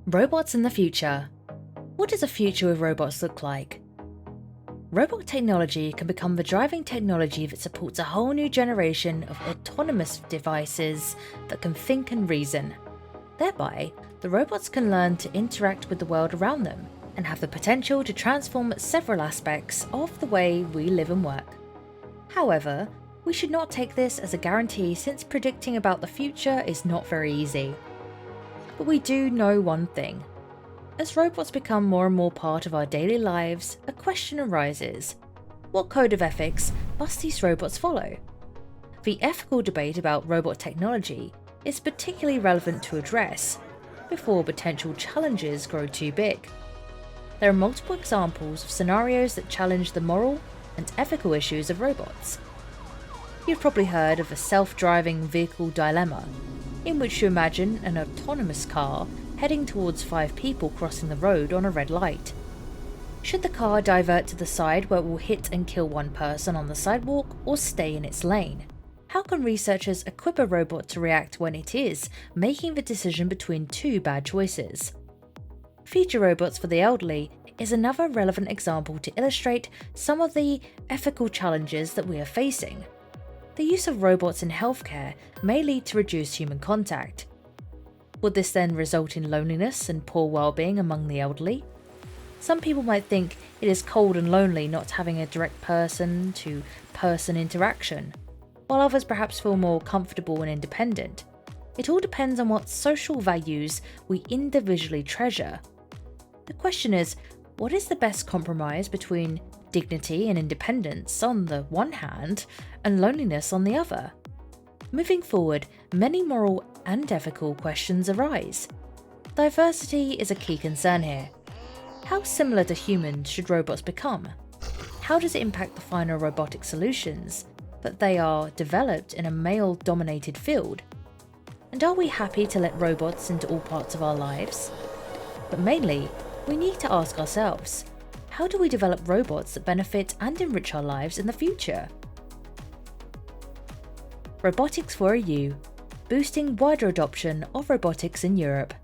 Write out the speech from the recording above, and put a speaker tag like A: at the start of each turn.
A: Robots in the future. What does a future with robots look like? Robot technology can become the driving technology that supports a whole new generation of autonomous devices that can think and reason. Thereby, the robots can learn to interact with the world around them and have the potential to transform several aspects of the way we live and work. However, we should not take this as a guarantee since predicting about the future is not very easy. But we do know one thing. As robots become more and more part of our daily lives, a question arises. What code of ethics must these robots follow? The ethical debate about robot technology is particularly relevant to address before potential challenges grow too big. There are multiple examples of scenarios that challenge the moral and ethical issues of robots. You've probably heard of a self-driving vehicle dilemma, in which you imagine an autonomous car heading towards 5 people crossing the road on a red light. Should the car divert to the side where it will hit and kill one person on the sidewalk or stay in its lane? How can researchers equip a robot to react when it is making the decision between 2 bad choices? Feature robots for the elderly is another relevant example to illustrate some of the ethical challenges that we are facing. The use of robots in healthcare may lead to reduced human contact. Would this then result in loneliness and poor well-being among the elderly? Some people might think it is cold and lonely not having a direct person-to-person interaction, while others perhaps feel more comfortable and independent. It all depends on what social values we individually treasure. The question is, what is the best compromise between dignity and independence on the one hand, and loneliness on the other? Moving forward, many moral and ethical questions arise. Diversity is a key concern here. How similar to humans should robots become? How does it impact the final robotic solutions that they are developed in a male-dominated field? And are we happy to let robots into all parts of our lives? But mainly, we need to ask ourselves, how do we develop robots that benefit and enrich our lives in the future? Robotics for a U, boosting wider adoption of robotics in Europe.